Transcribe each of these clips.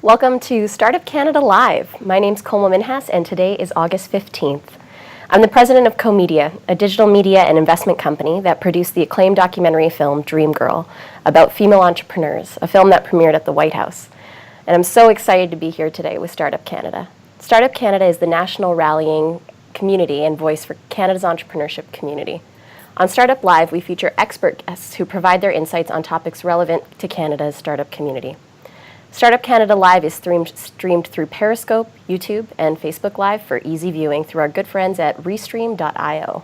Welcome to Startup Canada Live. My name's Colma Minhas, and today is August 15th. I'm the president of CoMedia, a digital media and investment company that produced the acclaimed documentary film Dream Girl about female entrepreneurs, a film that premiered at the White House. And I'm so excited to be here today with Startup Canada. Startup Canada is the national rallying community and voice for Canada's entrepreneurship community. On Startup Live, we feature expert guests who provide their insights on topics relevant to Canada's startup community. Startup Canada Live is streamed through Periscope, YouTube, and Facebook Live for easy viewing through our good friends at restream.io.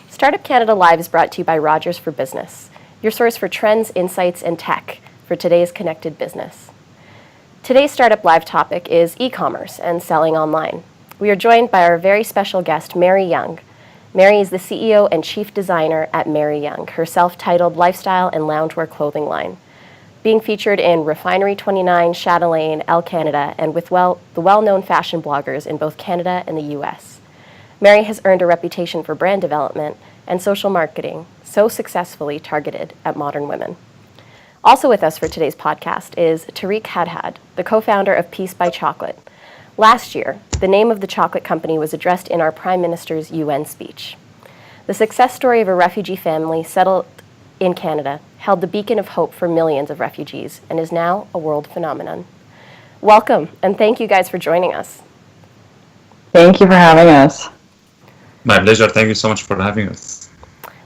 Startup Canada Live is brought to you by Rogers for Business, your source for trends, insights, and tech for today's connected business. Today's Startup Live topic is e-commerce and selling online. We are joined by our very special guest, Mary Young. Mary is the CEO and Chief Designer at Mary Young, her self-titled lifestyle and loungewear clothing line, being featured in Refinery 29, Chatelaine, Elle Canada, and with the well-known fashion bloggers in both Canada and the US. Mary has earned a reputation for brand development and social marketing, so successfully targeted at modern women. Also with us for today's podcast is Tariq Hadhad, the co-founder of Peace by Chocolate. Last year, the name of the chocolate company was addressed in our Prime Minister's UN speech. The success story of a refugee family settled in Canada held the beacon of hope for millions of refugees and is now a world phenomenon. Welcome, and thank you guys for joining us. Thank you for having us. My pleasure. Thank you so much for having us.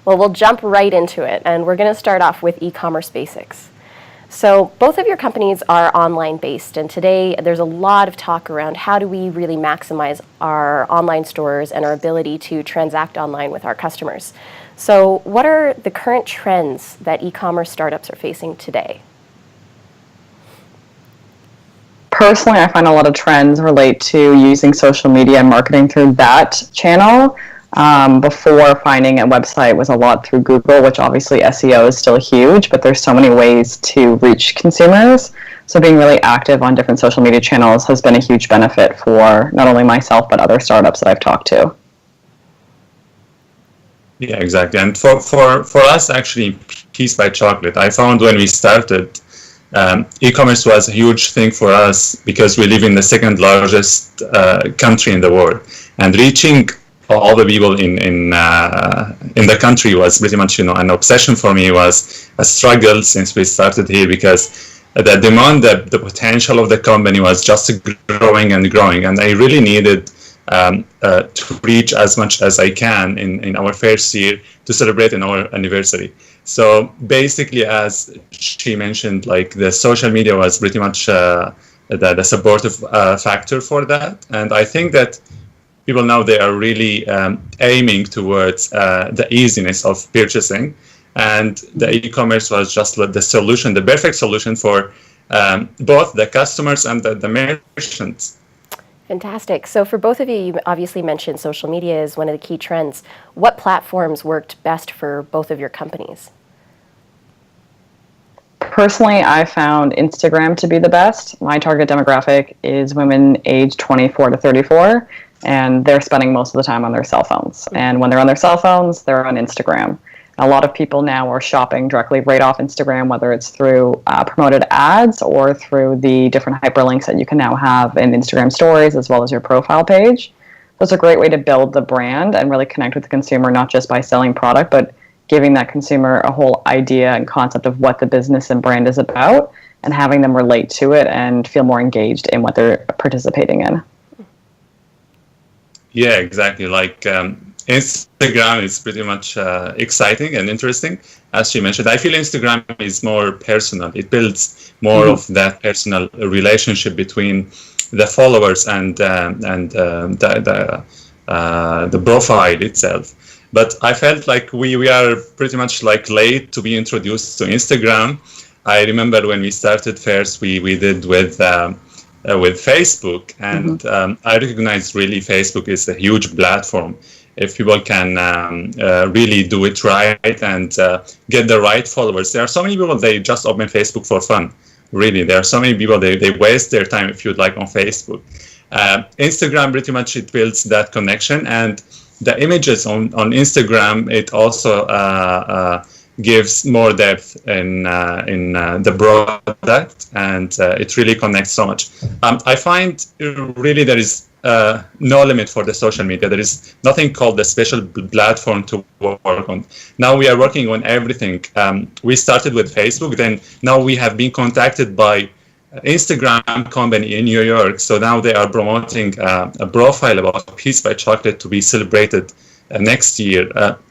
Well, we'll jump right into it, and we're going to start off with e-commerce basics. So both of your companies are online based, and today there's a lot of talk around how do we really maximize our online stores and our ability to transact online with our customers. So what are the current trends that e-commerce startups are facing today? Personally, I find a lot of trends relate to using social media and marketing through that channel. Before, finding a website was a lot through Google, which obviously SEO is still huge, but there's so many ways to reach consumers. So being really active on different social media channels has been a huge benefit for not only myself, but other startups that I've talked to. Yeah, exactly. And for us, actually, Peace by Chocolate, I found when we started, e-commerce was a huge thing for us because we live in the second largest country in the world, and reaching all the people in the country was pretty much, an obsession for me. Was a struggle since we started here because the demand, the potential of the company was just growing and growing, and I really needed to reach as much as I can in our first year to celebrate in our anniversary. So basically, as she mentioned, like the social media was pretty much the supportive factor for that, and I think that people now, they are really aiming towards the easiness of purchasing, and the e-commerce was just the solution, the perfect solution for both the customers and the merchants. Fantastic. So for both of you, you obviously mentioned social media is one of the key trends. What platforms worked best for both of your companies? Personally, I found Instagram to be the best. My target demographic is women aged 24 to 34. And they're spending most of the time on their cell phones. And when they're on their cell phones, they're on Instagram. A lot of people now are shopping directly right off Instagram, whether it's through promoted ads or through the different hyperlinks that you can now have in Instagram stories, as well as your profile page. That's a great way to build the brand and really connect with the consumer, not just by selling product, but giving that consumer a whole idea and concept of what the business and brand is about, and having them relate to it and feel more engaged in what they're participating in. Yeah, exactly. Like Instagram is pretty much exciting and interesting. As she mentioned, I feel Instagram is more personal. It builds more of that personal relationship between the followers and the profile itself. But I felt like we are pretty much like late to be introduced to Instagram. I remember when we started first, we did with Facebook, and I recognize really Facebook is a huge platform. If people can really do it right and get the right followers. There are so many people, they just open Facebook for fun. Really, there are so many people, they waste their time, if you'd like, on Facebook. Instagram, pretty much, it builds that connection, and the images on Instagram, it also gives more depth in the product, and it really connects so much. I find really there is no limit for the social media. There is nothing called a special platform to work on. Now we are working on everything. We started with Facebook, then now we have been contacted by Instagram company in New York. So now they are promoting a profile about Peace by Chocolate to be celebrated next year.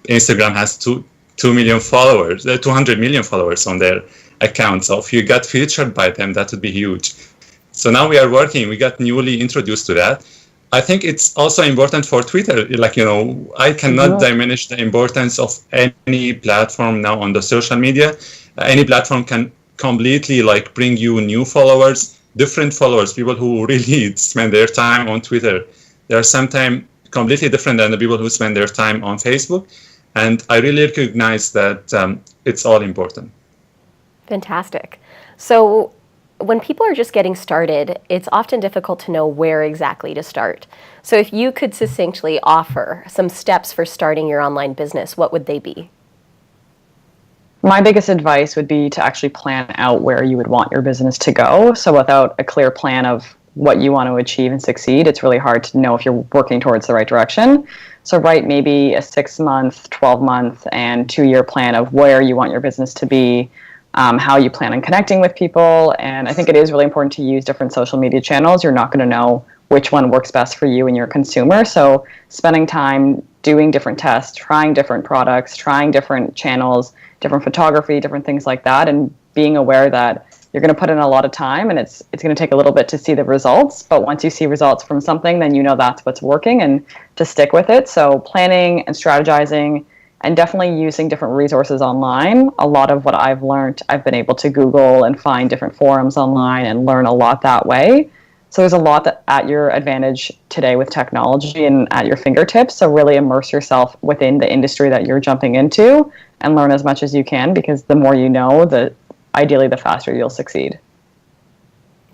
Instagram has 2 million followers, 200 million followers on their account. So if you got featured by them, that would be huge. So now we are working, we got newly introduced to that. I think it's also important for Twitter. Like, I cannot diminish the importance of any platform now on the social media. Any platform can completely bring you new followers, different followers, people who really spend their time on Twitter. They are sometimes completely different than the people who spend their time on Facebook. And I really recognize that it's all important. Fantastic. So when people are just getting started, it's often difficult to know where exactly to start. So if you could succinctly offer some steps for starting your online business, what would they be? My biggest advice would be to actually plan out where you would want your business to go. So without a clear plan of what you want to achieve and succeed, it's really hard to know if you're working towards the right direction. So write maybe a 6-month, 12-month, and 2-year plan of where you want your business to be, how you plan on connecting with people. And I think it is really important to use different social media channels. You're not going to know which one works best for you and your consumer. So spending time doing different tests, trying different products, trying different channels, different photography, different things like that, and being aware that you're going to put in a lot of time and it's going to take a little bit to see the results. But once you see results from something, then you know that's what's working and to stick with it. So planning and strategizing and definitely using different resources online. A lot of what I've learned, I've been able to Google and find different forums online and learn a lot that way. So there's a lot that at your advantage today with technology and at your fingertips. So really immerse yourself within the industry that you're jumping into and learn as much as you can, because the more you know, ideally the faster you'll succeed.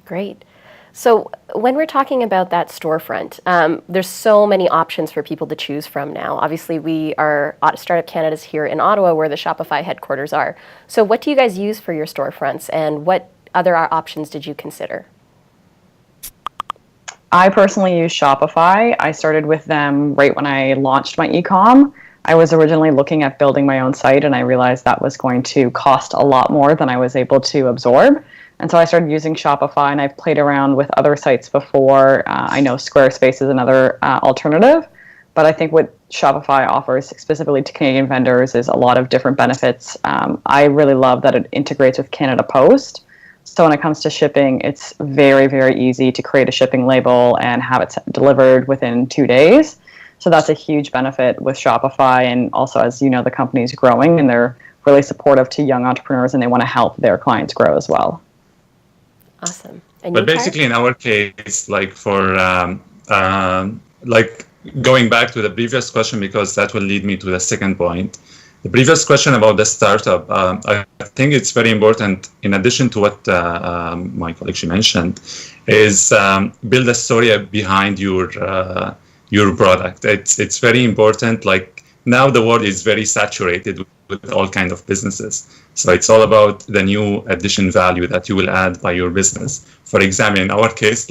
Great. So when we're talking about that storefront, there's so many options for people to choose from now. Obviously, we are Startup Canada's here in Ottawa, where the Shopify headquarters are. So what do you guys use for your storefronts, and what other options did you consider? I personally use Shopify. I started with them right when I launched my e-com. I was originally looking at building my own site, and I realized that was going to cost a lot more than I was able to absorb. And so I started using Shopify, and I've played around with other sites before. I know Squarespace is another alternative, but I think what Shopify offers specifically to Canadian vendors is a lot of different benefits. I really love that it integrates with Canada Post. So when it comes to shipping, it's very, very easy to create a shipping label and have it delivered within 2 days. So that's a huge benefit with Shopify. And also, as you know, the company is growing and they're really supportive to young entrepreneurs and they want to help their clients grow as well. Awesome. And but basically, in our case, going back to the previous question, because that will lead me to the second point. The previous question about the startup, I think it's very important, in addition to what my colleague mentioned, is build a story behind your product. It's very important. Like now the world is very saturated with all kinds of businesses. So it's all about the new addition value that you will add by your business. For example, in our case,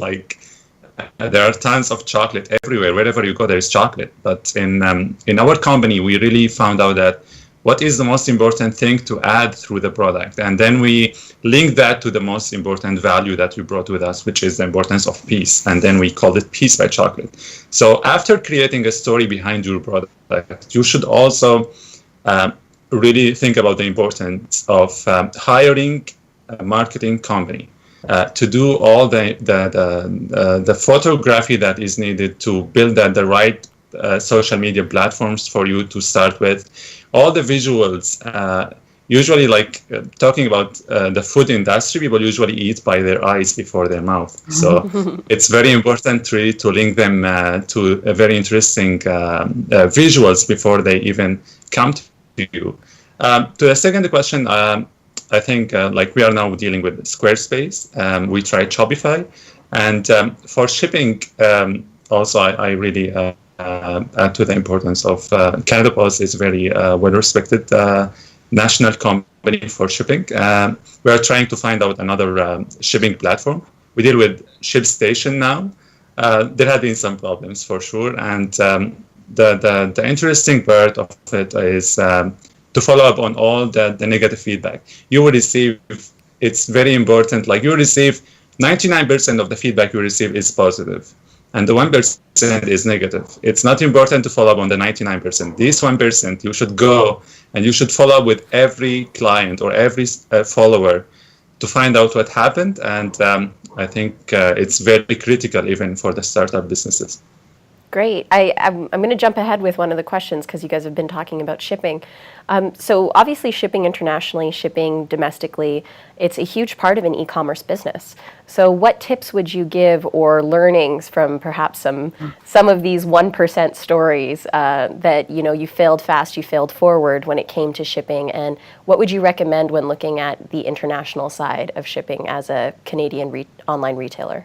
there are tons of chocolate everywhere. Wherever you go, there is chocolate. But in our company, we really found out that what is the most important thing to add through the product? And then we link that to the most important value that we brought with us, which is the importance of peace. And then we called it Peace by Chocolate. So after creating a story behind your product, you should also really think about the importance of hiring a marketing company to do all the photography that is needed to build the right social media platforms for you to start with. All the visuals, usually talking about the food industry, people usually eat by their eyes before their mouth. So it's very important really to link them to a very interesting visuals before they even come to you. To the second question, I think we are now dealing with Squarespace. We tried Shopify. And for shipping, also I really add to the importance of Canada Post is very well-respected national company for shipping. We are trying to find out another shipping platform. We deal with ShipStation now. There have been some problems for sure, and the interesting part of it is to follow up on all the negative feedback. You will receive, it's very important, like you receive 99% of the feedback you receive is positive, and the 1% is negative. It's not important to follow up on the 99%. This 1%, you should go and you should follow up with every client or every follower to find out what happened. And I think it's very critical even for the startup businesses. Great. I'm going to jump ahead with one of the questions because you guys have been talking about shipping. So obviously shipping internationally, shipping domestically, it's a huge part of an e-commerce business. So what tips would you give or learnings from perhaps some of these 1% stories that, you know, you failed fast, you failed forward when it came to shipping, and what would you recommend when looking at the international side of shipping as a Canadian online retailer?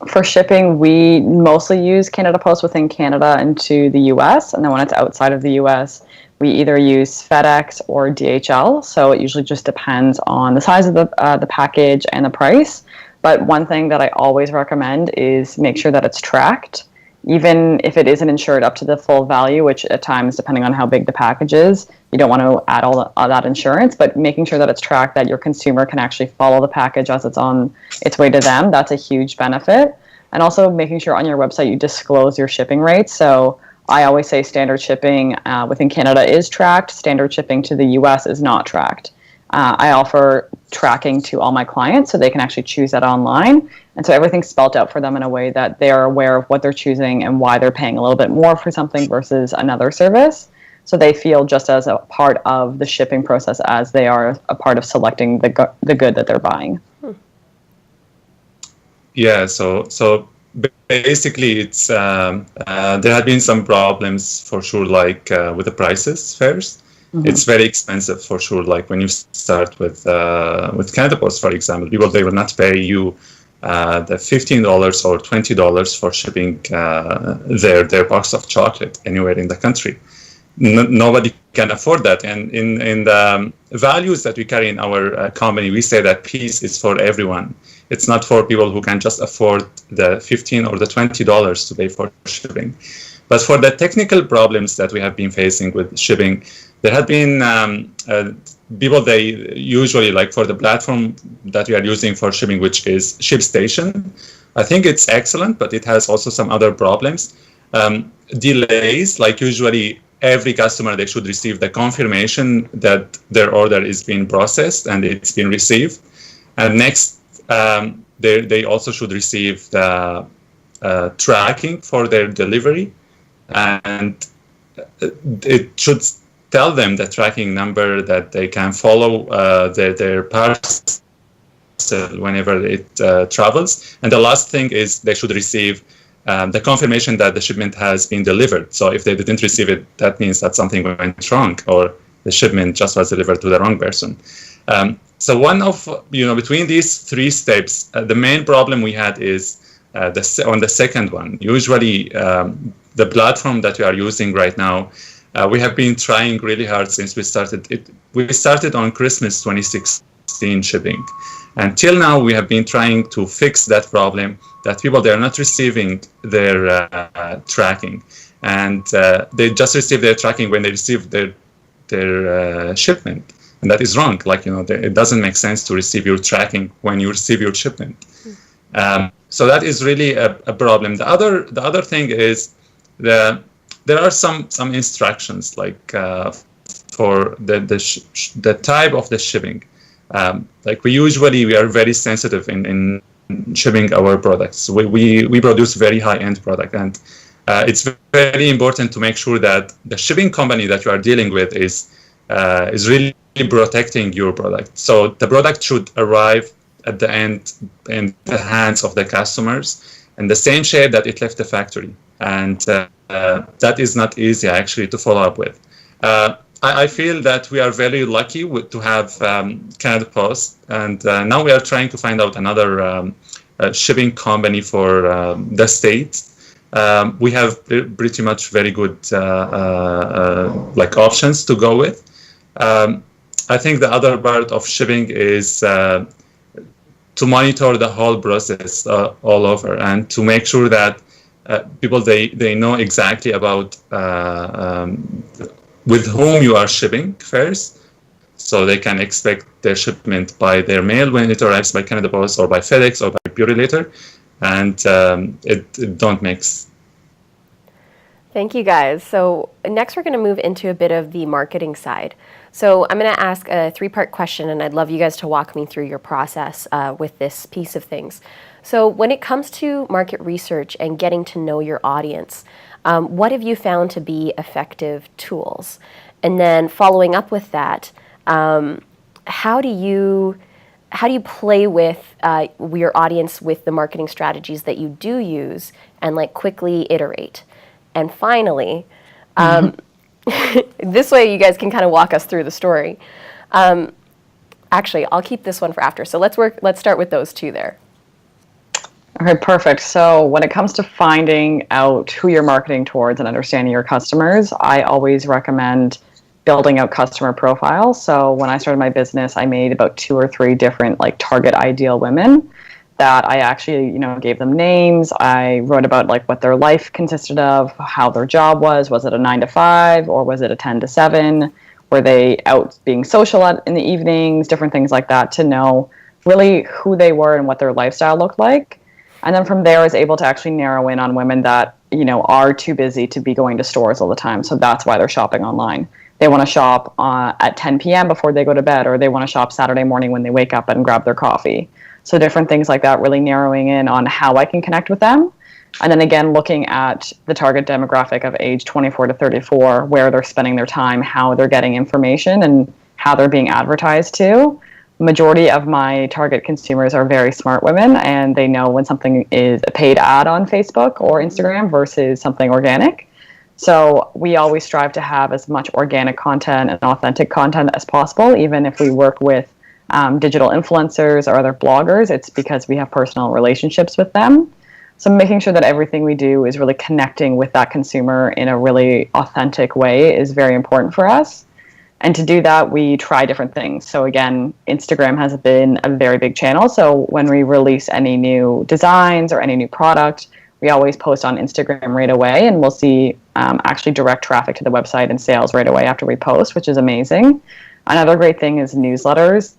For shipping, we mostly use Canada Post within Canada into the US, and then when it's outside of the US, we either use FedEx or DHL. So it usually just depends on the size of the package and the price. But one thing that I always recommend is make sure that it's tracked, even if it isn't insured up to the full value, which at times, depending on how big the package is, you don't want to add all that insurance, but making sure that it's tracked, that your consumer can actually follow the package as it's on its way to them. That's a huge benefit. And also making sure on your website you disclose your shipping rates. So I always say standard shipping within Canada is tracked. Standard shipping to the US is not tracked. I offer tracking to all my clients so they can actually choose that online. And so everything's spelled out for them in a way that they are aware of what they're choosing and why they're paying a little bit more for something versus another service. So they feel just as a part of the shipping process as they are a part of selecting the good that they're buying. Yeah, so basically it's there have been some problems for sure, like with the prices first. Mm-hmm. It's very expensive for sure. Like when you start with Canada Post, for example, people, they will not pay you the $15 or $20 for shipping their box of chocolate anywhere in the country. Nobody can afford that. And in the values that we carry in our company, we say that peace is for everyone. It's not for people who can just afford the $15 or the $20 to pay for shipping. But for the technical problems that we have been facing with shipping, there have been people, they usually, like for the platform that we are using for shipping, which is ShipStation, I think it's excellent, but it has also some other problems. Delays, like usually every customer, they should receive the confirmation that their order is being processed and it's been received. And next, they also should receive the tracking for their delivery, and it should tell them the tracking number that they can follow their parcel whenever it travels. And the last thing is they should receive the confirmation that the shipment has been delivered. So if they didn't receive it, that means that something went wrong, or the shipment just was delivered to the wrong person. So one of, between these three steps, the main problem we had is on the second one. Usually the platform that we are using right now, we have been trying really hard since we started it. We started on Christmas 2016 shipping. Until now, we have been trying to fix that problem, that people, they are not receiving their tracking. And they just receive their tracking when they receive their shipment. And that is wrong. Like, it doesn't make sense to receive your tracking when you receive your shipment. So that is really a problem. The other thing is there are some instructions, like for the type of the shipping. Like we are very sensitive in shipping our products. We produce very high-end product, and it's very important to make sure that the shipping company that you are dealing with is really protecting your product. So the product should arrive at the end in the hands of the customers in the same shape that it left the factory. And that is not easy actually to follow up with. I feel that we are very lucky to have Canada Post, and now we are trying to find out another shipping company for the States. we have pretty much very good like options to go with. I think the other part of shipping is to monitor the whole process all over, and to make sure that people they know exactly about with whom you are shipping first, so they can expect their shipment by their mail when it arrives by Canada Post or by FedEx or by Purolator, and it don't mix. Thank you, guys. So next we're going to move into a bit of the marketing side. So I'm going to ask a three-part question, and I'd love you guys to walk me through your process with this piece of things. So when it comes to market research and getting to know your audience, what have you found to be effective tools? And then following up with that, how do you play with your audience with the marketing strategies that you do use and like quickly iterate? And finally, this way you guys can kind of walk us through the story. Actually, I'll keep this one for after. So let's start with those two there. Okay, perfect. So when it comes to finding out who you're marketing towards and understanding your customers, I always recommend building out customer profiles. So when I started my business, I made about 2 or 3 different like target ideal women that I actually, gave them names. I wrote about like what their life consisted of, how their job was. Was it a 9 to 5 or was it a 10 to 7? Were they out being social in the evenings? Different things like that to know really who they were and what their lifestyle looked like. And then from there, I was able to actually narrow in on women that, are too busy to be going to stores all the time. So that's why they're shopping online. They want to shop at 10 p.m. before they go to bed, or they want to shop Saturday morning when they wake up and grab their coffee. So different things like that, really narrowing in on how I can connect with them. And then again, looking at the target demographic of age 24 to 34, where they're spending their time, how they're getting information, and how they're being advertised to. Majority of my target consumers are very smart women, and they know when something is a paid ad on Facebook or Instagram versus something organic. So we always strive to have as much organic content and authentic content as possible. Even if we work with digital influencers or other bloggers, it's because we have personal relationships with them. So making sure that everything we do is really connecting with that consumer in a really authentic way is very important for us. And to do that, we try different things. So again, Instagram has been a very big channel. So when we release any new designs or any new product, we always post on Instagram right away, and we'll see actually direct traffic to the website and sales right away after we post, which is amazing. Another great thing is newsletters.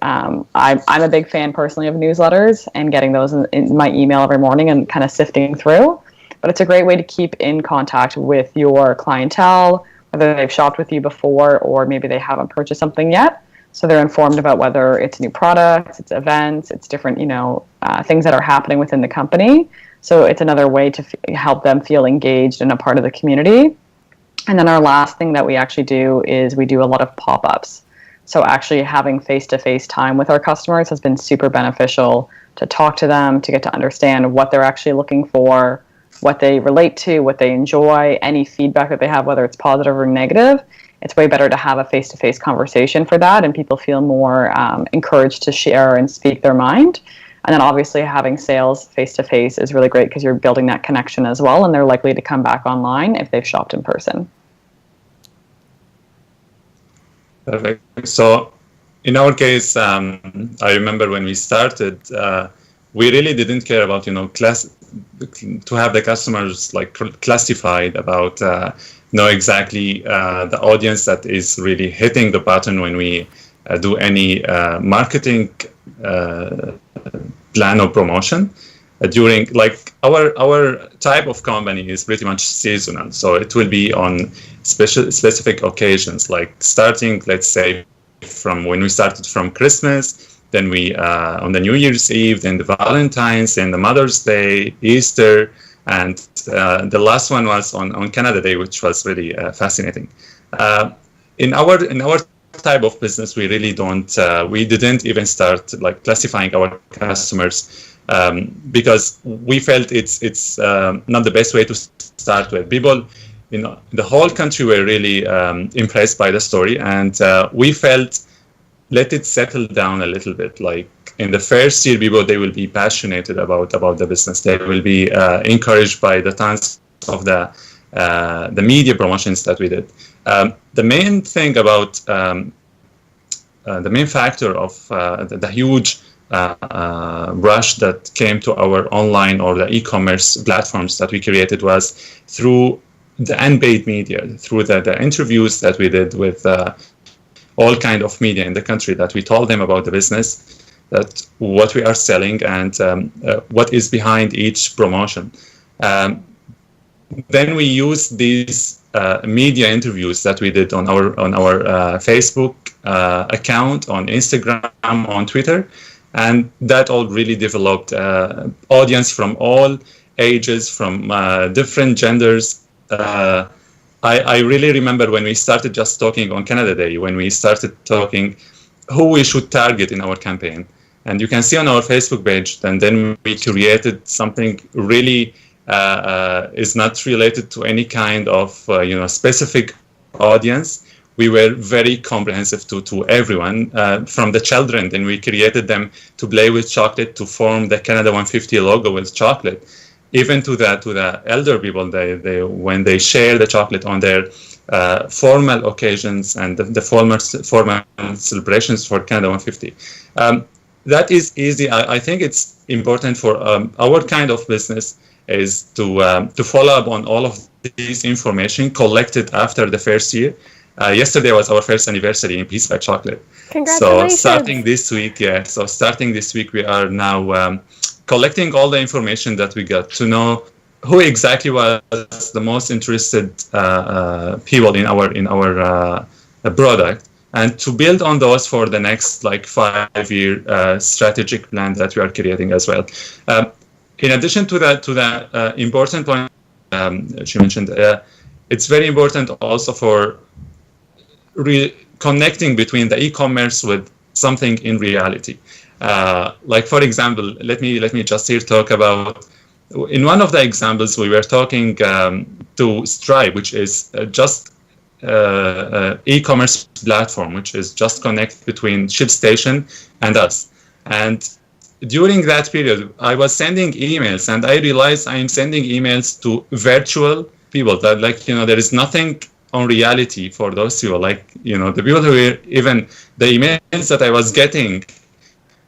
I'm a big fan personally of newsletters and getting those in my email every morning and kind of sifting through. But it's a great way to keep in contact with your clientele, whether they've shopped with you before or maybe they haven't purchased something yet. So they're informed about whether it's new products, it's events, it's different, things that are happening within the company. So it's another way to help them feel engaged and a part of the community. And then our last thing that we actually do is we do a lot of pop-ups. So actually having face-to-face time with our customers has been super beneficial to talk to them, to get to understand what they're actually looking for, what they relate to, what they enjoy, any feedback that they have, whether it's positive or negative. It's way better to have a face-to-face conversation for that, and people feel more encouraged to share and speak their mind. And then obviously having sales face-to-face is really great because you're building that connection as well, and they're likely to come back online if they've shopped in person. Perfect. So in our case, I remember when we started, we really didn't care about, to have the customers like classified about, know exactly the audience that is really hitting the button when we do any marketing plan or promotion. During like our type of company is pretty much seasonal, so it will be on specific occasions, like starting, let's say, from when we started from Christmas, then we on the New Year's Eve, then the Valentine's, then the Mother's Day, Easter, and the last one was on Canada Day, which was really fascinating. In our type of business, we really we didn't even start like classifying our customers. Because we felt it's not the best way to start with. People, the whole country were really impressed by the story, and we felt let it settle down a little bit. Like in the first year, people, they will be passionate about the business. They will be encouraged by the tons of the media promotions that we did. The main thing about the main factor of the huge rush that came to our online or the e-commerce platforms that we created was through the unpaid media, through the interviews that we did with all kind of media in the country, that we told them about the business, that what we are selling, and what is behind each promotion. Then we use these media interviews that we did on our Facebook account, on Instagram, on Twitter, and that all really developed audience from all ages, from different genders. I really remember when we started just talking on Canada Day, when we started talking who we should target in our campaign. And you can see on our Facebook page, and then we created something really is not related to any kind of specific audience. We were very comprehensive to everyone, from the children. Then we created them to play with chocolate, to form the Canada 150 logo with chocolate. Even to the elder people, they when they share the chocolate on their formal occasions and the formal celebrations for Canada 150. That is easy. I think it's important for our kind of business is to follow up on all of this information collected after the first year. Yesterday was our first anniversary in Peace by Chocolate. Congratulations. So starting this week, we are now collecting all the information that we got to know who exactly was the most interested people in our product, and to build on those for the next 5-year strategic plan that we are creating as well. In addition to that important point she mentioned, it's very important also for connecting between the e-commerce with something in reality. For example, let me just here talk about, in one of the examples, we were talking to Stripe, which is just e-commerce platform, which is just connect between ShipStation and us. And during that period, I was sending emails, and I realized I am sending emails to virtual people that, there is nothing on reality for those people. The people who were, even the emails that I was getting,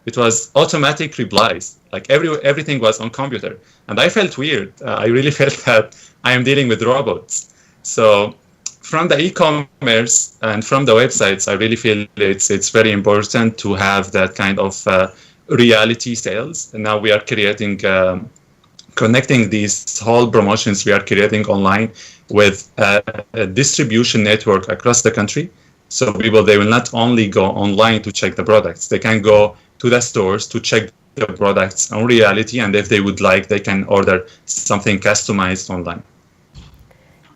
it was automatic replies. Everything was on computer, and I felt weird. I really felt that I am dealing with robots. So from the e-commerce and from the websites, I really feel it's very important to have that kind of reality sales. And now we are creating, connecting these whole promotions we are creating online with a distribution network across the country. So people, they will not only go online to check the products, they can go to the stores to check the products on reality, and if they would like, they can order something customized online.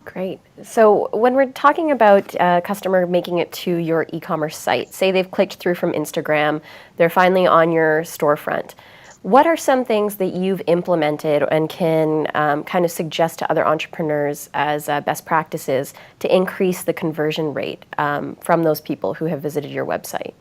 Great. So when we're talking about a customer making it to your e-commerce site, say they've clicked through from Instagram, they're finally on your storefront, what are some things that you've implemented and can kind of suggest to other entrepreneurs as best practices to increase the conversion rate from those people who have visited your website?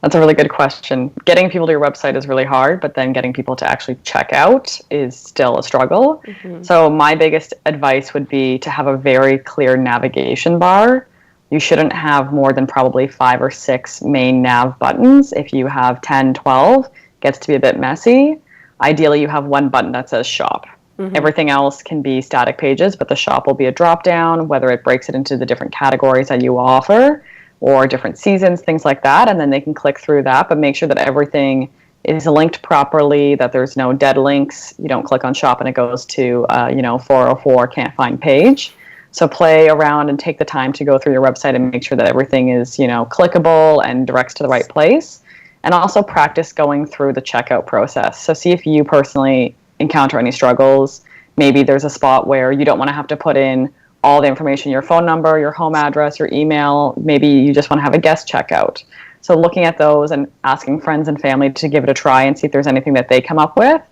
That's a really good question. Getting people to your website is really hard, but then getting people to actually check out is still a struggle. Mm-hmm. So my biggest advice would be to have a very clear navigation bar. You shouldn't have more than probably 5 or 6 main nav buttons. If you have 10, 12, it gets to be a bit messy. Ideally, you have one button that says shop. Mm-hmm. Everything else can be static pages, but the shop will be a drop down, whether it breaks it into the different categories that you offer, or different seasons, things like that, and then they can click through that, but make sure that everything is linked properly, that there's no dead links. You don't click on shop and it goes to 404 can't find page. So play around and take the time to go through your website and make sure that everything is clickable and directs to the right place. And also practice going through the checkout process. So see if you personally encounter any struggles. Maybe there's a spot where you don't want to have to put in all the information, your phone number, your home address, your email. Maybe you just want to have a guest checkout. So looking at those and asking friends and family to give it a try and see if there's anything that they come up with.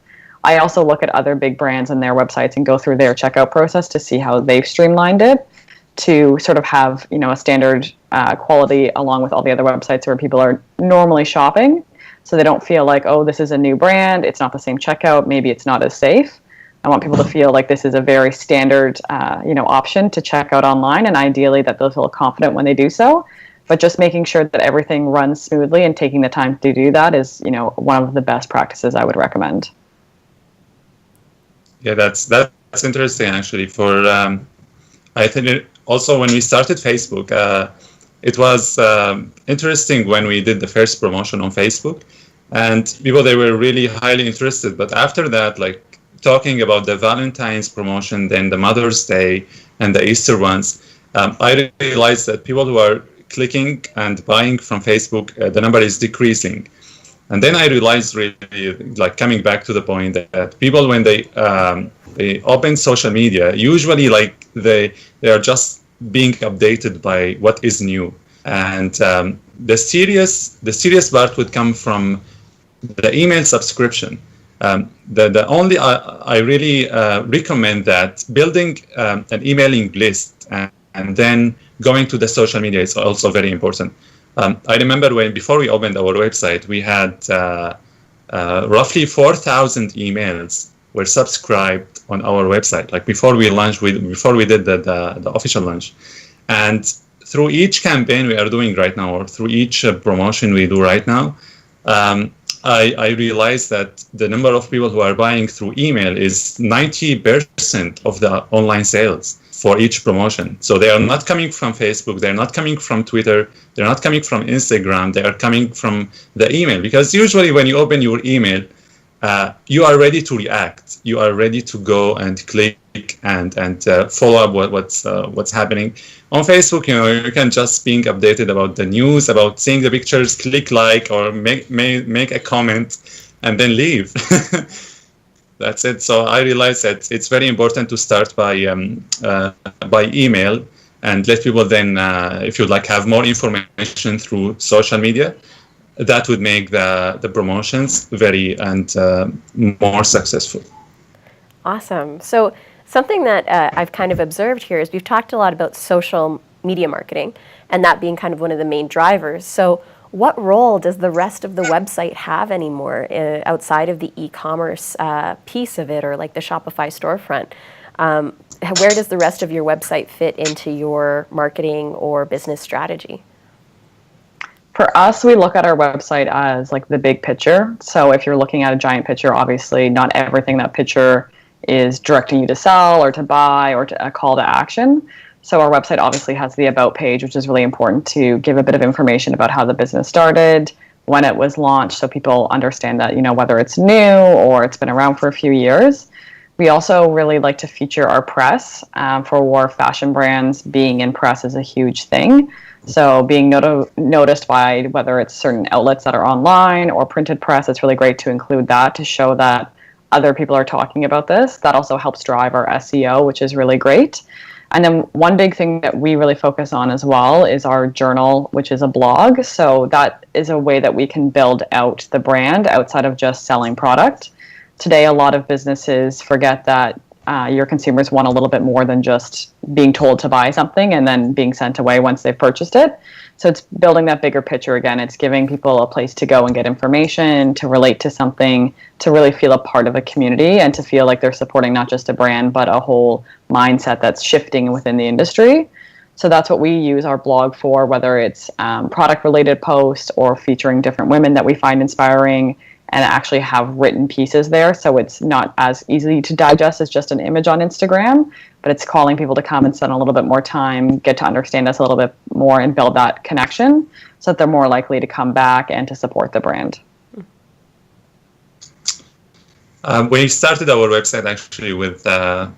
I also look at other big brands and their websites and go through their checkout process to see how they've streamlined it to sort of have, a standard quality along with all the other websites where people are normally shopping. so they don't feel like, oh, this is a new brand, it's not the same checkout, maybe it's not as safe. I want people to feel like this is a very standard, option to check out online, and ideally that they'll feel confident when they do so. But just making sure that everything runs smoothly and taking the time to do that is, one of the best practices I would recommend. Yeah, that's interesting actually. I think also when we started Facebook, it was interesting when we did the first promotion on Facebook, and people, they were really highly interested. But after that, like talking about the Valentine's promotion, then the Mother's Day and the Easter ones, I realized that people who are clicking and buying from Facebook, the number is decreasing. And then I realized, really, like coming back to the point, that people, when they open social media, usually like they are just being updated by what is new. And the serious part would come from the email subscription. The only I really recommend that building an emailing list and then going to the social media is also very important. I remember before we opened our website, we had roughly 4,000 emails were subscribed on our website. Like before we launched, before we did the official launch, and through each campaign we are doing right now, or through each promotion we do right now, I realized that the number of people who are buying through email is 90% of the online sales for each promotion. So they are not coming from Facebook, they're not coming from Twitter, they're not coming from Instagram, they are coming from the email. Because usually when you open your email, you are ready to react, you are ready to go and click and follow up what's happening. On Facebook, you can just being updated about the news, about seeing the pictures, click like, or make a comment, and then leave. That's it. So I realized that it's very important to start by email, and let people then, if you'd like, have more information through social media. That would make the promotions very and more successful. Awesome. So something that I've kind of observed here is we've talked a lot about social media marketing and that being kind of one of the main drivers. So what role does the rest of the website have anymore outside of the e-commerce piece of it, or like the Shopify storefront? Where does the rest of your website fit into your marketing or business strategy? For us, we look at our website as like the big picture. So if you're looking at a giant picture, obviously not everything that picture is directing you to sell or to buy or to a call to action. So our website obviously has the about page, which is really important to give a bit of information about how the business started, when it was launched, so people understand that, whether it's new or it's been around for a few years. We also really like to feature our press. For fashion brands, being in press is a huge thing. So being noticed by whether it's certain outlets that are online or printed press, it's really great to include that to show that other people are talking about this. That also helps drive our SEO, which is really great. And then one big thing that we really focus on as well is our journal, which is a blog. So that is a way that we can build out the brand outside of just selling product. Today, a lot of businesses forget that your consumers want a little bit more than just being told to buy something and then being sent away once they've purchased it. So it's building that bigger picture again. It's giving people a place to go and get information, to relate to something, to really feel a part of a community, and to feel like they're supporting not just a brand, but a whole mindset that's shifting within the industry. So that's what we use our blog for, whether it's product-related posts or featuring different women that we find inspiring, and actually have written pieces there. So it's not as easy to digest as just an image on Instagram, but it's calling people to come and spend a little bit more time, get to understand us a little bit more, and build that connection so that they're more likely to come back and to support the brand. We started our website actually with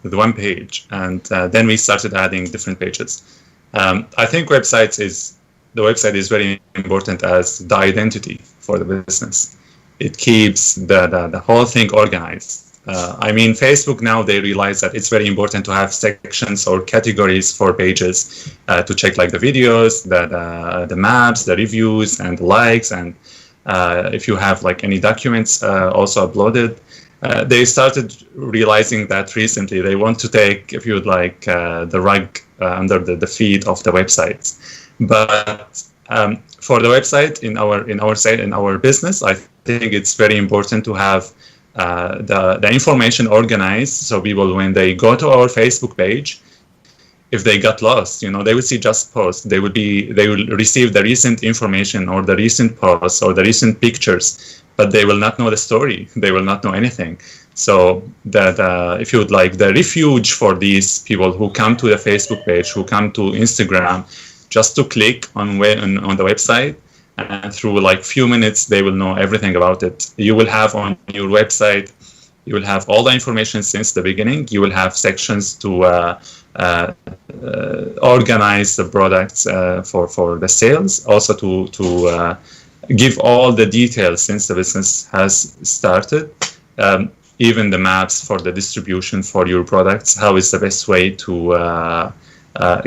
one page, and then we started adding different pages. I think the website is very important as the identity for the business. It keeps the whole thing organized. Facebook now, they realize that it's very important to have sections or categories for pages to check like the videos, the maps, the reviews, and the likes, and if you have like any documents also uploaded. They started realizing that recently they want to take, if you would like, the rug under the feet of the websites. But for the website in our business, I think it's very important to have the information organized, so people, when they go to our Facebook page, if they got lost, they would see just posts. They will receive the recent information or the recent posts or the recent pictures, but they will not know the story. They will not know anything. So that if you would like, the refuge for these people who come to the Facebook page, who come to Instagram, just to click on the website, and through like few minutes they will know everything about it. You will have on your website, you will have all the information since the beginning. You will have sections to organize the products for the sales, also to give all the details since the business has started, even the maps for the distribution for your products. How is the best way to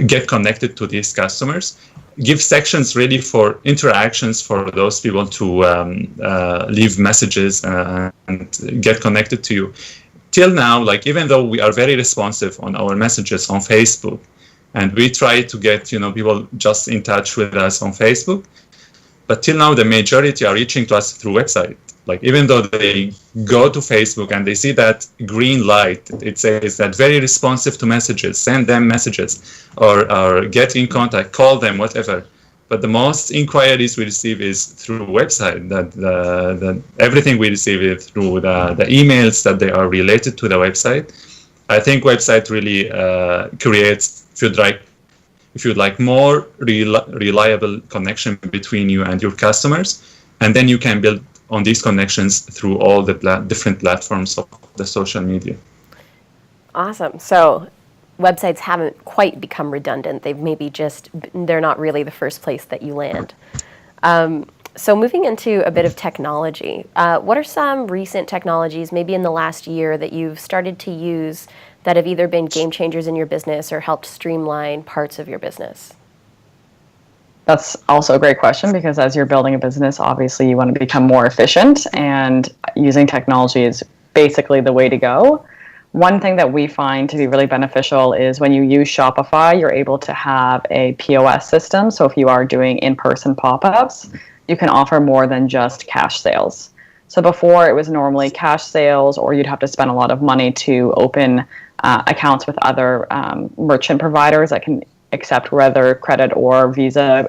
get connected to these customers? Give sections really for interactions for those people to leave messages and get connected to you. Till now, like, even though we are very responsive on our messages on Facebook, and we try to get people just in touch with us on Facebook, but till now the majority are reaching to us through website. Like, even though they go to Facebook and they see that green light, it says that very responsive to messages, send them messages, or get in contact, call them, whatever. But the most inquiries we receive is through website. That everything we receive is through the emails that they are related to the website. I think website really creates, if you'd like, more reliable connection between you and your customers, and then you can build on these connections through all the different platforms of the social media. Awesome. So websites haven't quite become redundant. They're not really the first place that you land. So moving into a bit of technology, what are some recent technologies, maybe in the last year, that you've started to use that have either been game changers in your business or helped streamline parts of your business? That's also a great question, because as you're building a business, obviously you want to become more efficient, and using technology is basically the way to go. One thing that we find to be really beneficial is when you use Shopify, you're able to have a POS system. So if you are doing in-person pop-ups, you can offer more than just cash sales. So before, it was normally cash sales, or you'd have to spend a lot of money to open accounts with other merchant providers that can accept whether credit or Visa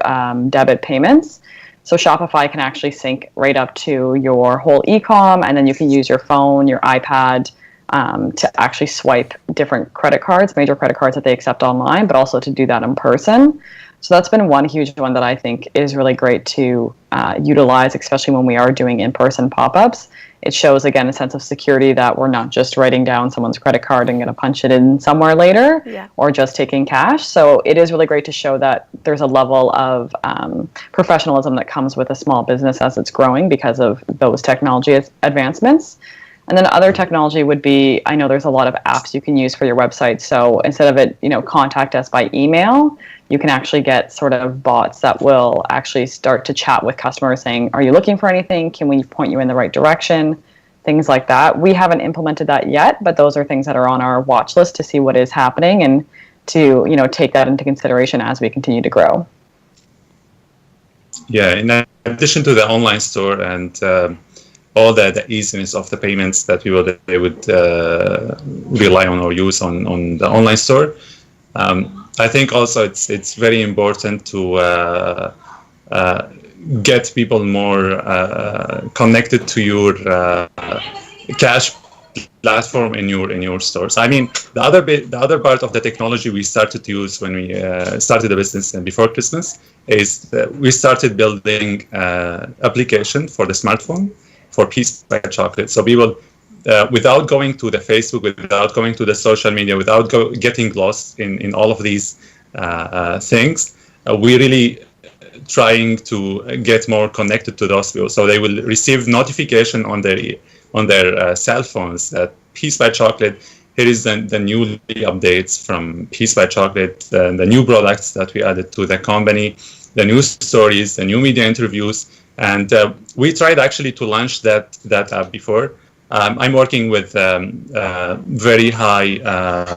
debit payments. So Shopify can actually sync right up to your whole e-com, and then you can use your phone, your iPad, to actually swipe different credit cards, major credit cards that they accept online, but also to do that in person. So that's been one huge one that I think is really great to utilize, especially when we are doing in-person pop-ups. It shows, again, a sense of security that we're not just writing down someone's credit card and going to punch it in somewhere later, or just taking cash. So it is really great to show that there's a level of professionalism that comes with a small business as it's growing because of those technology advancements. And then other technology would be, I know there's a lot of apps you can use for your website. So instead of it, contact us by email, you can actually get sort of bots that will actually start to chat with customers saying, are you looking for anything? Can we point you in the right direction? Things like that. We haven't implemented that yet, but those are things that are on our watch list to see what is happening and to, take that into consideration as we continue to grow. Yeah, in addition to the online store and all the easiness of the payments that they would rely on or use on the online store, I think also it's very important to get people more connected to your cash platform in your stores. I mean, the other part of the technology we started to use when we started the business and before Christmas is that we started building application for the smartphone for Peace by Chocolate. So people, without going to the Facebook, without going to the social media, without getting lost in all of these things, we really trying to get more connected to those people. So they will receive notification on their cell phones that Peace by Chocolate, here is the new updates from Peace by Chocolate, the new products that we added to the company, the new stories, the new media interviews. And we tried actually to launch that app before. I'm working with very high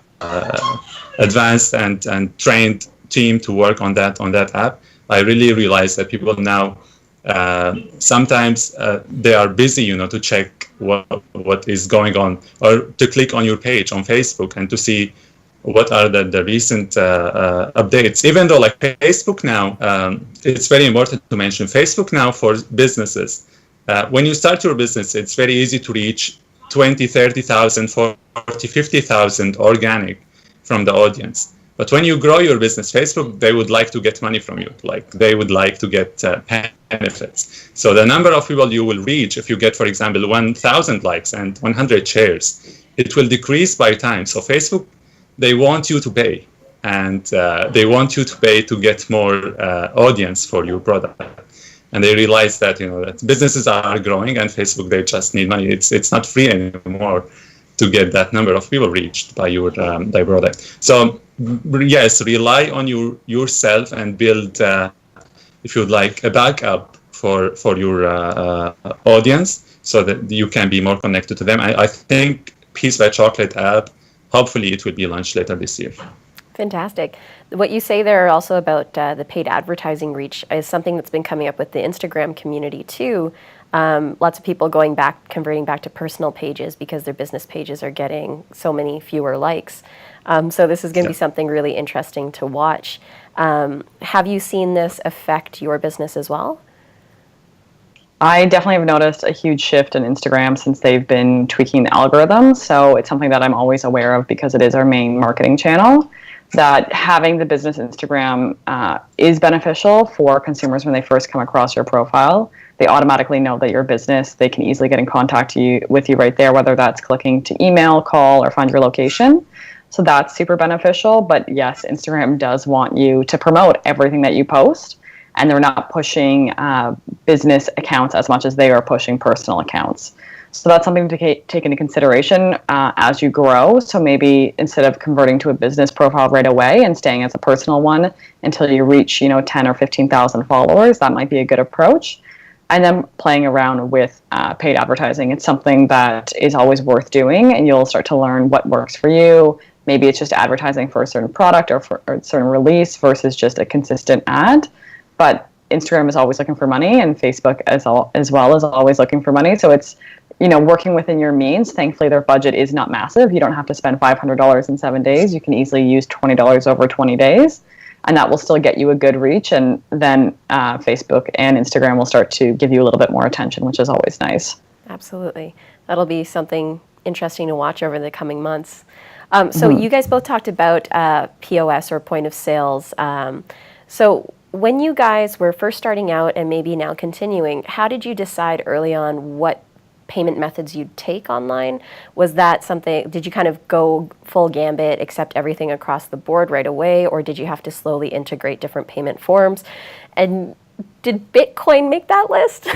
advanced and trained team to work on that app. I really realized that people now Sometimes they are busy, to check what is going on, or to click on your page on Facebook and to see what are the recent updates. Even though like Facebook now, it's very important to mention Facebook now for businesses. When you start your business, it's very easy to reach 20, 30,000, 40, 50,000 organic from the audience. But when you grow your business, Facebook, they would like to get money from you. Like they would like to get benefits. So the number of people you will reach, if you get, for example, 1,000 likes and 100 shares, it will decrease by time. So Facebook, they want you to pay, and they want you to pay to get more audience for your product. And they realize that, that businesses are growing, and Facebook, they just need money. It's not free anymore to get that number of people reached by your product. So yes, rely on yourself and build, if you'd like, a backup for your audience, so that you can be more connected to them. I think Peace by Chocolate app, hopefully it will be launched later this year. Fantastic. What you say there also about the paid advertising reach is something that's been coming up with the Instagram community too. Lots of people converting back to personal pages because their business pages are getting so many fewer likes. So this is going to be something really interesting to watch. Have you seen this affect your business as well? I definitely have noticed a huge shift in Instagram since they've been tweaking the algorithms. So it's something that I'm always aware of because it is our main marketing channel. That having the business Instagram is beneficial for consumers when they first come across your profile. They automatically know that you're a business. They can easily get in contact with you right there, whether that's clicking to email, call, or find your location. So that's super beneficial. But yes, Instagram does want you to promote everything that you post, and they're not pushing business accounts as much as they are pushing personal accounts. So that's something to take into consideration as you grow. So maybe instead of converting to a business profile right away and staying as a personal one until you reach, 10 or 15,000 followers, that might be a good approach. And then playing around with paid advertising. It's something that is always worth doing, and you'll start to learn what works for you. Maybe it's just advertising for a certain product or for a certain release versus just a consistent ad. But Instagram is always looking for money, and Facebook as well is always looking for money. So it's, working within your means. Thankfully, their budget is not massive. You don't have to spend $500 in 7 days. You can easily use $20 over 20 days, and that will still get you a good reach. And then Facebook and Instagram will start to give you a little bit more attention, which is always nice. Absolutely. That'll be something interesting to watch over the coming months. So you guys both talked about POS, or point of sales. So when you guys were first starting out and maybe now continuing, how did you decide early on what payment methods you'd take online? Was that something, did you kind of go full gambit, accept everything across the board right away, or did you have to slowly integrate different payment forms? And did Bitcoin make that list?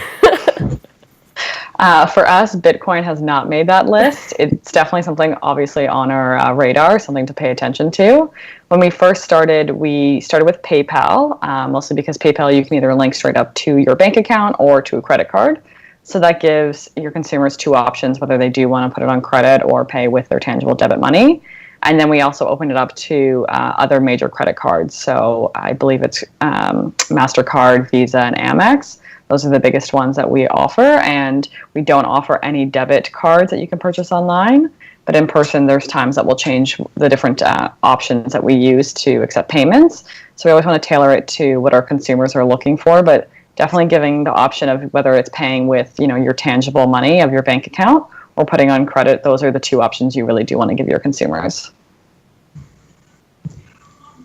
For us, Bitcoin has not made that list. It's definitely something obviously on our radar, something to pay attention to. When we first started, we started with PayPal, mostly because PayPal, you can either link straight up to your bank account or to a credit card. So that gives your consumers two options, whether they do want to put it on credit or pay with their tangible debit money. And then we also opened it up to other major credit cards. So I believe it's MasterCard, Visa, and Amex. Those are the biggest ones that we offer, and we don't offer any debit cards that you can purchase online. But in person, there's times that we'll change the different options that we use to accept payments. So we always want to tailor it to what our consumers are looking for, but definitely giving the option of whether it's paying with, your tangible money of your bank account or putting on credit. Those are the two options you really do want to give your consumers.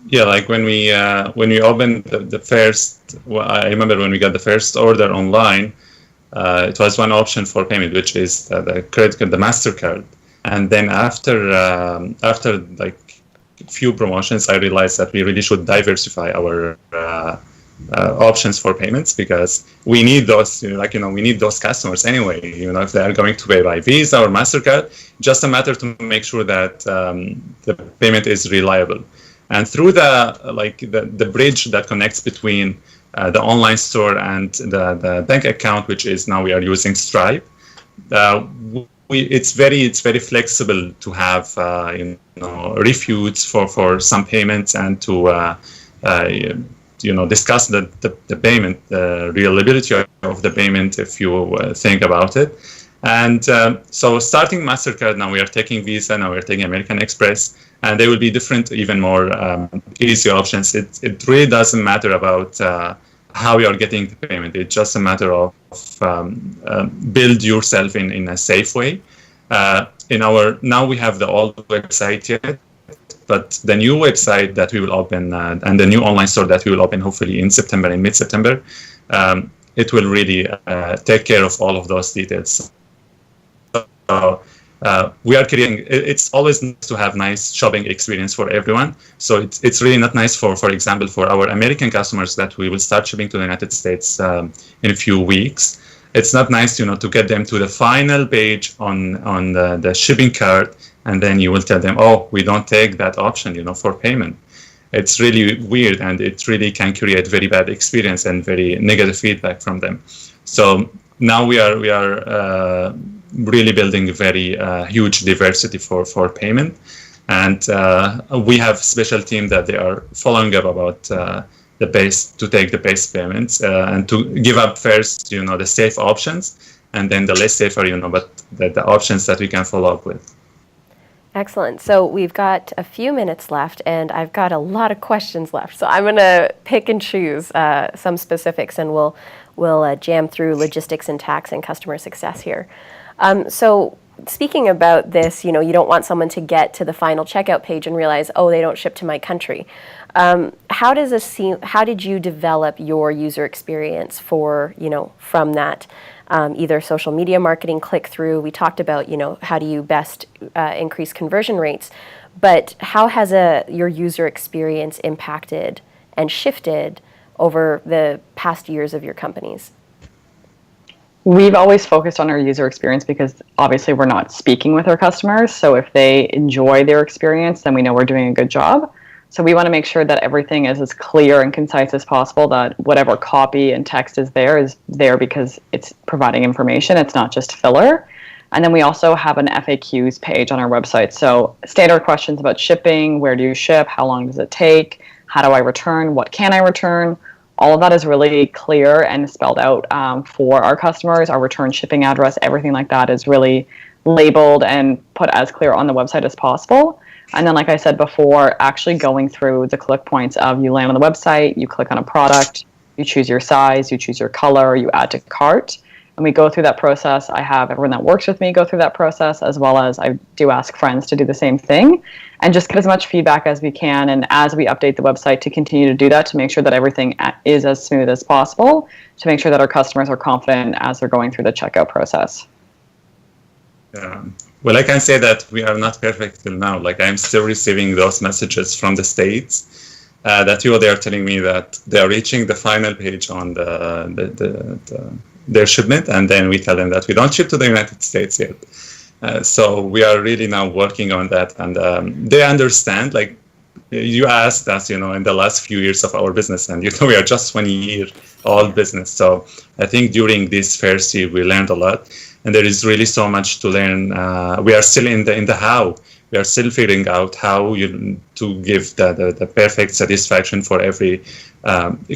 Yeah, like when we opened the first, I remember when we got the first order online, it was one option for payment, which is the credit card, the MasterCard. And then after like few promotions, I realized that we really should diversify our options for payments, because we need those, we need those customers anyway. If they are going to pay by Visa or MasterCard, just a matter to make sure that the payment is reliable. And through the bridge that connects between the online store and the bank account, which is now we are using Stripe, it's very flexible to have refutes for some payments, and to discuss the payment, the reliability of the payment if you think about it. And so starting MasterCard, now we are taking Visa, now we're taking American Express, and they will be different, even more easy options. It really doesn't matter about how you are getting the payment. It's just a matter of build yourself in a safe way. Now we have the old website yet, but the new website that we will open and the new online store that we will open hopefully in September, in mid-September, it will really take care of all of those details. So we are creating, it's always nice to have nice shopping experience for everyone. So it's really not nice for example, for our American customers that we will start shipping to the United States in a few weeks. It's not nice, to get them to the final page on the shipping cart, and then you will tell them, oh, we don't take that option, for payment. It's really weird, and it really can create very bad experience and very negative feedback from them. So now we are really building a very huge diversity for payment, and we have special team that they are following up about to take the base payments and to give up first, the safe options, and then the less safer, but the options that we can follow up with. Excellent. So we've got a few minutes left, and I've got a lot of questions left. So I'm going to pick and choose some specifics, and we'll jam through logistics and tax and customer success here. So speaking about this, you don't want someone to get to the final checkout page and realize, oh, they don't ship to my country. How did you develop your user experience from that? Either social media marketing, click-through. We talked about, how do you best increase conversion rates, but how has your user experience impacted and shifted over the past years of your companies? We've always focused on our user experience because obviously we're not speaking with our customers. So if they enjoy their experience, then we know we're doing a good job. So we want to make sure that everything is as clear and concise as possible, that whatever copy and text is there because it's providing information. It's not just filler. And then we also have an FAQs page on our website. So standard questions about shipping, where do you ship, how long does it take, how do I return, what can I return? All of that is really clear and spelled out for our customers. Our return shipping address, everything like that is really labeled and put as clear on the website as possible. And then, like I said before, actually going through the click points of you land on the website, you click on a product, you choose your size, you choose your color, you add to cart. And we go through that process. I have everyone that works with me go through that process, as well as I do ask friends to do the same thing, and just get as much feedback as we can. And as we update the website, to continue to do that, to make sure that everything is as smooth as possible, to make sure that our customers are confident as they're going through the checkout process. Well, I can say that we are not perfect till now. Like, I'm still receiving those messages from the States that they are telling me that they are reaching the final page on their shipment, and then we tell them that we don't ship to the United States yet. So we are really now working on that, and they understand. Like, you asked us, in the last few years of our business, and we are just 1-year-old business. So I think during this first year we learned a lot, and there is really so much to learn. We are still in the how. We are still figuring out how to give the perfect satisfaction for every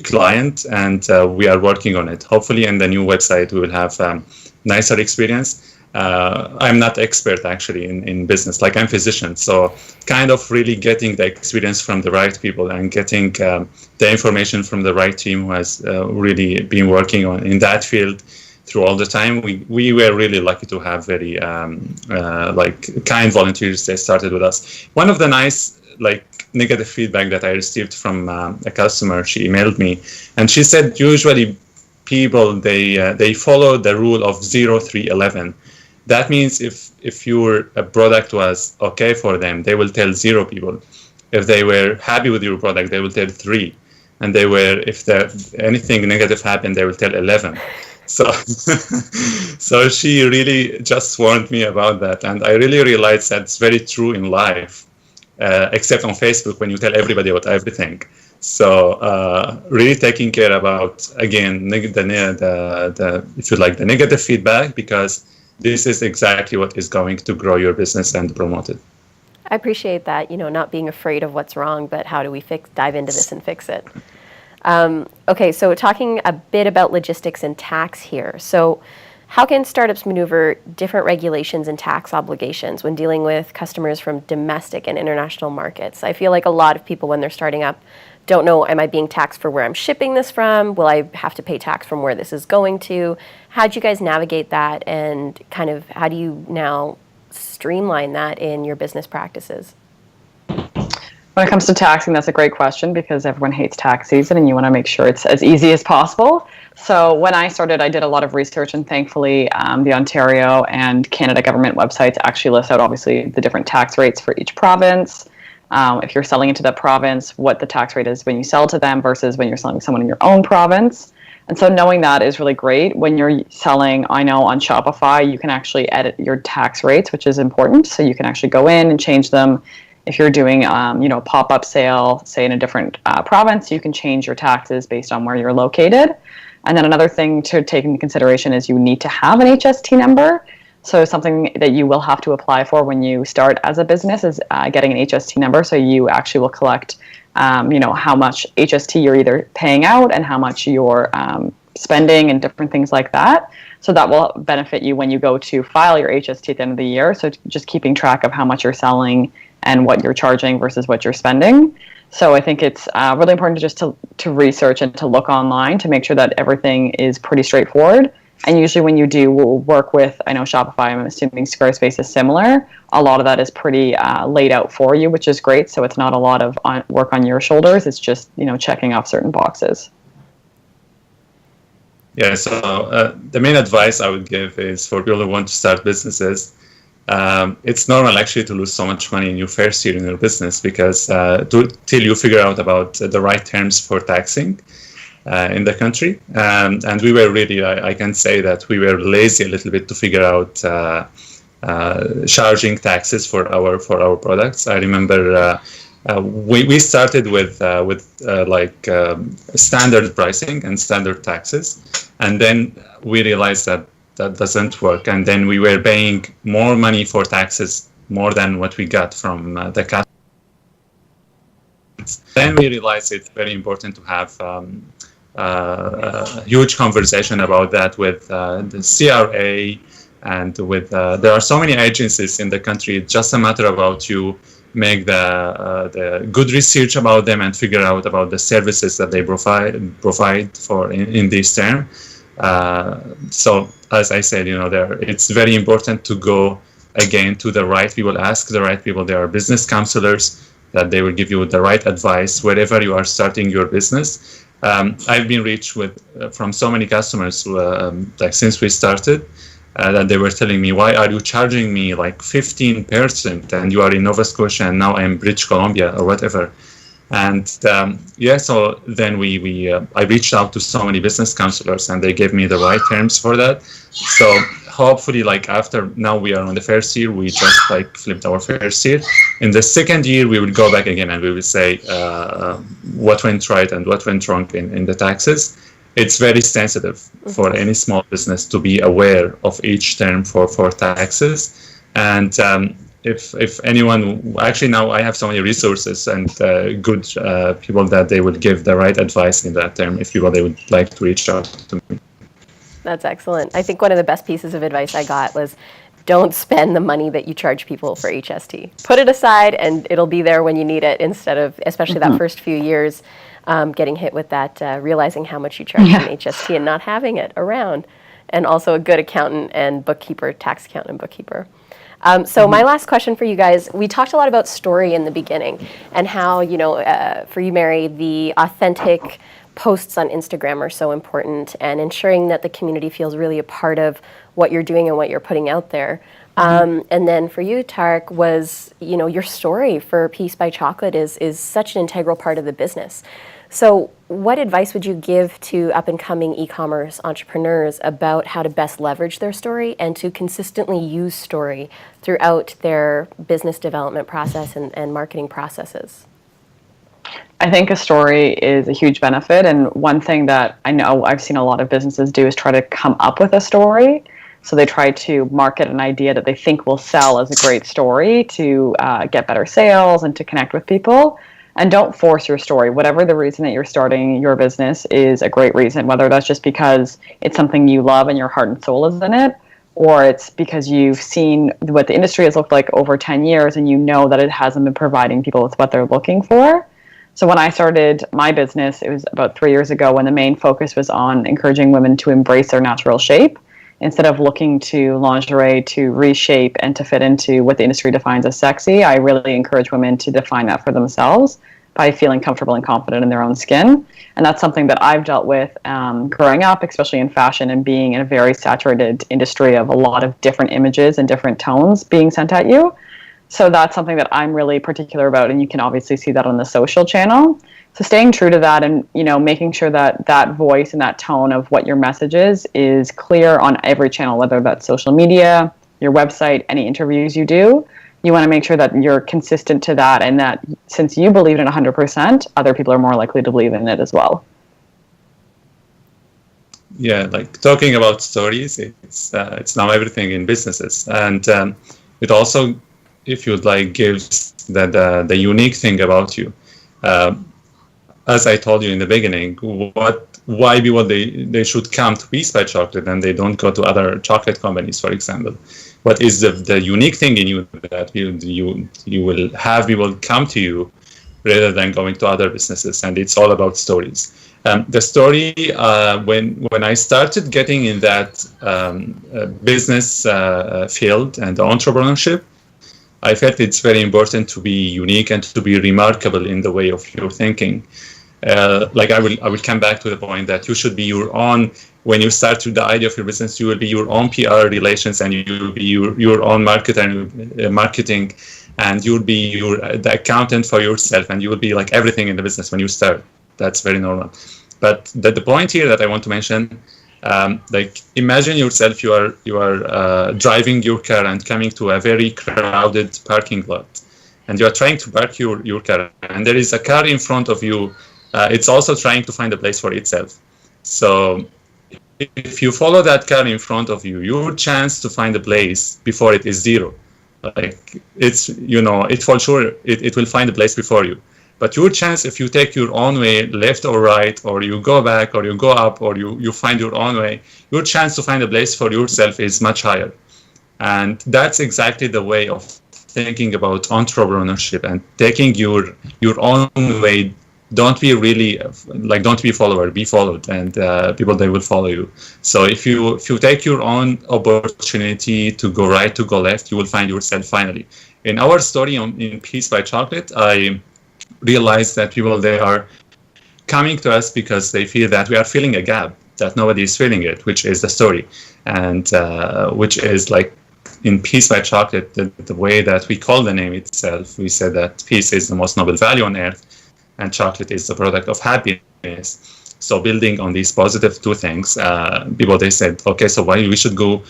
client, and we are working on it. Hopefully, in the new website, we will have nicer experience. I'm not expert actually in business, like I'm a physician, so kind of really getting the experience from the right people and getting the information from the right team who has really been working in that field through all the time. We were really lucky to have very kind volunteers that started with us. One of the nice negative feedback that I received from a customer, she emailed me, and she said usually people they follow the rule of 0, 3, 11. That means if your product was okay for them, they will tell 0 people. If they were happy with your product, they will tell 3. And if anything negative happened, they will tell 11. So she really just warned me about that. And I really realized that's very true in life, except on Facebook when you tell everybody about everything. So really taking care about, again, the negative feedback, because this is exactly what is going to grow your business and promote it. I appreciate that, not being afraid of what's wrong, but how do we dive into this and fix it? Okay, so talking a bit about logistics and tax here. So how can startups maneuver different regulations and tax obligations when dealing with customers from domestic and international markets? I feel like a lot of people, when they're starting up, don't know, am I being taxed for where I'm shipping this from? Will I have to pay tax from where this is going to? How do you guys navigate that, and kind of how do you now streamline that in your business practices? When it comes to taxing, that's a great question because everyone hates tax season and you want to make sure it's as easy as possible. So when I started, I did a lot of research, and thankfully the Ontario and Canada government websites actually list out obviously the different tax rates for each province. If you're selling into that province, what the tax rate is when you sell to them versus when you're selling to someone in your own province. And so knowing that is really great. When you're selling, I know on Shopify, you can actually edit your tax rates, which is important. So you can actually go in and change them. If you're doing, a pop-up sale, say in a different province, you can change your taxes based on where you're located. And then another thing to take into consideration is you need to have an HST number. So something that you will have to apply for when you start as a business is getting an HST number. So you actually will collect, how much HST you're either paying out and how much you're spending and different things like that. So that will benefit you when you go to file your HST at the end of the year. So just keeping track of how much you're selling and what you're charging versus what you're spending. So I think it's really important to research and to look online to make sure that everything is pretty straightforward. And usually when you do work with, I know Shopify, I'm assuming Squarespace is similar, a lot of that is pretty laid out for you, which is great. So it's not a lot of work on your shoulders. It's just, checking off certain boxes. Yeah, so the main advice I would give is for people who want to start businesses, it's normal actually to lose so much money in your first year in your business because till you figure out about the right terms for taxing in the country. And we were really, I can say that we were lazy a little bit to figure out charging taxes for our products. I remember we started with standard pricing and standard taxes, and then we realized that doesn't work, and then we were paying more money for taxes, more than what we got from the customers. Then we realized it's very important to have a huge conversation about that with the CRA and with there are so many agencies in the country. It's just a matter about you make the good research about them and figure out about the services that they provide for in this term. So as I said, it's very important to go again to the right people, ask the right people. There are business counselors that they will give you the right advice wherever you are starting your business. I've been reached from so many customers who, since we started, that they were telling me, why are you charging me like 15% and you are in Nova Scotia and now I'm British Columbia or whatever. And so then I reached out to so many business counselors and they gave me the right terms for that. So hopefully after now we are on the first year, we just flipped our first year. In the second year, we will go back again and we will say what went right and what went wrong in the taxes. It's very sensitive for any small business to be aware of each term for taxes. And if anyone, actually now I have so many resources and good people that they would give the right advice in that term if people they would like to reach out to me. That's excellent. I think one of the best pieces of advice I got was don't spend the money that you charge people for HST. Put it aside and it'll be there when you need it, instead of, especially that first few years, getting hit with that, realizing how much you charge in HST and not having it around. And also a good accountant and bookkeeper, tax accountant and bookkeeper. So my last question for you guys, we talked a lot about story in the beginning and how, for you, Mary, the authentic posts on Instagram are so important and ensuring that the community feels really a part of what you're doing and what you're putting out there. And then for you, Tarek, was, your story for Peace by Chocolate is such an integral part of the business. So what advice would you give to up-and-coming e-commerce entrepreneurs about how to best leverage their story and to consistently use story throughout their business development process and marketing processes? I think a story is a huge benefit. And one thing that I know I've seen a lot of businesses do is try to come up with a story. So they try to market an idea that they think will sell as a great story to get better sales and to connect with people. And don't force your story. Whatever the reason that you're starting your business is a great reason, whether that's just because it's something you love and your heart and soul is in it, or it's because you've seen what the industry has looked like over 10 years and you know that it hasn't been providing people with what they're looking for. So when I started my business, it was about 3 years ago, when the main focus was on encouraging women to embrace their natural shape instead of looking to lingerie to reshape and to fit into what the industry defines as sexy. I really encourage women to define that for themselves by feeling comfortable and confident in their own skin. And that's something that I've dealt with growing up, especially in fashion and being in a very saturated industry of a lot of different images and different tones being sent at you. So that's something that I'm really particular about, and you can obviously see that on the social channel. So staying true to that, and making sure that that voice and that tone of what your message is clear on every channel, whether that's social media, your website, any interviews you do. You want to make sure that you're consistent to that, and that since you believe in it 100%, other people are more likely to believe in it as well. Yeah, like talking about stories, it's now everything in businesses, and it also, if you'd like, gives the unique thing about you. As I told you in the beginning, why people they should come to Peace by Chocolate and they don't go to other chocolate companies, for example. What is the unique thing in you that you will have people come to you rather than going to other businesses? And it's all about stories. The story, when I started getting in that business field and entrepreneurship, I felt it's very important to be unique and to be remarkable in the way of your thinking. Like I will come back to the point that you should be your own. When you start to the idea of your business, you will be your own PR relations, and you will be your own marketing, and you'll be the accountant for yourself, and you will be like everything in the business when you start. That's very normal. But the point here that I want to mention, like imagine yourself, you are driving your car and coming to a very crowded parking lot, and you are trying to park your car, and there is a car in front of you. It's also trying to find a place for itself. So if you follow that car in front of you, your chance to find a place before it is zero. Like it for sure it will find a place before you. But your chance, if you take your own way, left or right, or you go back, or you go up, or you find your own way, your chance to find a place for yourself is much higher. And that's exactly the way of thinking about entrepreneurship and taking your own way. Don't be follower, be followed, and people, they will follow you. So if you take your own opportunity to go right, to go left, you will find yourself finally. In our story in Peace by Chocolate, I realized that people, they are coming to us because they feel that we are filling a gap that nobody is filling it, which is the story, and which is like in Peace by Chocolate, the way that we call the name itself. We said that peace is the most noble value on earth, and chocolate is the product of happiness. So building on these positive two things, people, they said, okay, so why we should go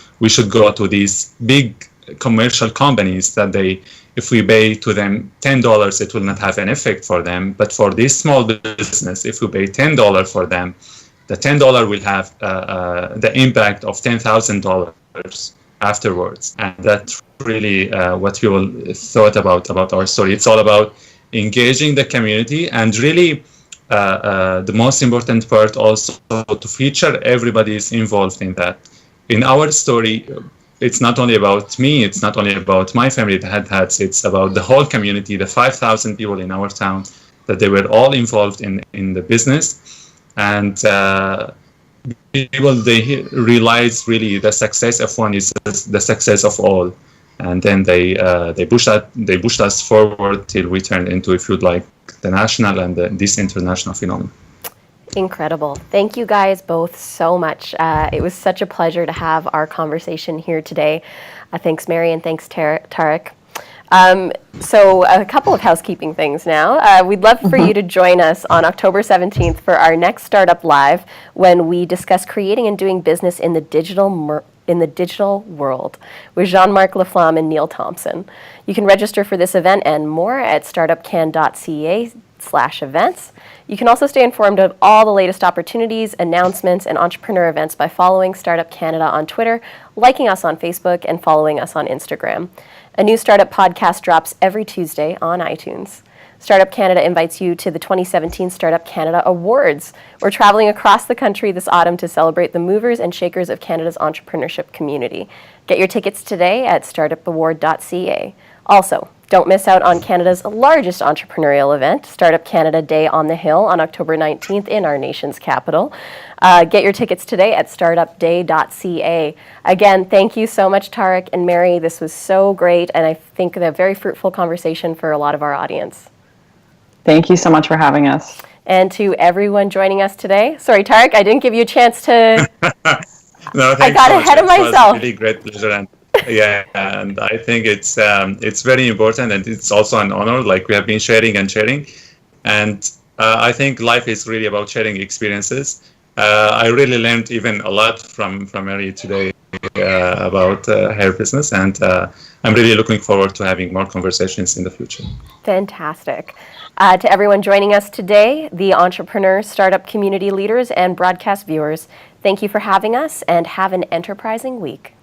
to these big commercial companies that if we pay to them $10, it will not have an effect for them. But for this small business, if we pay $10 for them, the $10 will have the impact of $10,000 afterwards. And that's really what people thought about our story. It's all about engaging the community, and really the most important part also to feature everybody is involved in that. In our story, it's not only about me, it's not only about my family, the head hats, it's about the whole community, the 5,000 people in our town, that they were all involved in the business. And people, they realize really the success of one is the success of all. And then they pushed us forward till we turned into, if you'd like, the national and this international phenomenon. Incredible. Thank you guys both so much. It was such a pleasure to have our conversation here today. Thanks, Mary, and thanks, Tarek. So a couple of housekeeping things now. We'd love for you to join us on October 17th for our next Startup Live, when we discuss creating and doing business in the digital world with Jean-Marc Laflamme and Neil Thompson. You can register for this event and more at startupcan.ca/events. You can also stay informed of all the latest opportunities, announcements, and entrepreneur events by following Startup Canada on Twitter, liking us on Facebook, and following us on Instagram. A new startup podcast drops every Tuesday on iTunes. Startup Canada invites you to the 2017 Startup Canada Awards. We're traveling across the country this autumn to celebrate the movers and shakers of Canada's entrepreneurship community. Get your tickets today at startupaward.ca. Also, don't miss out on Canada's largest entrepreneurial event, Startup Canada Day on the Hill, on October 19th in our nation's capital. Get your tickets today at startupday.ca. Again, thank you so much, Tarek and Mary. This was so great, and I think a very fruitful conversation for a lot of our audience. Thank you so much for having us. And to everyone joining us today. Sorry, Tarek, I didn't give you a chance to... No, I got ahead of myself. It was a really great pleasure, and and I think it's very important, and it's also an honor. Like we have been sharing, and I think life is really about sharing experiences. I really learned even a lot from Mary today about her business, and I'm really looking forward to having more conversations in the future. Fantastic. To everyone joining us today, the entrepreneurs, startup community leaders, and broadcast viewers, thank you for having us, and have an enterprising week.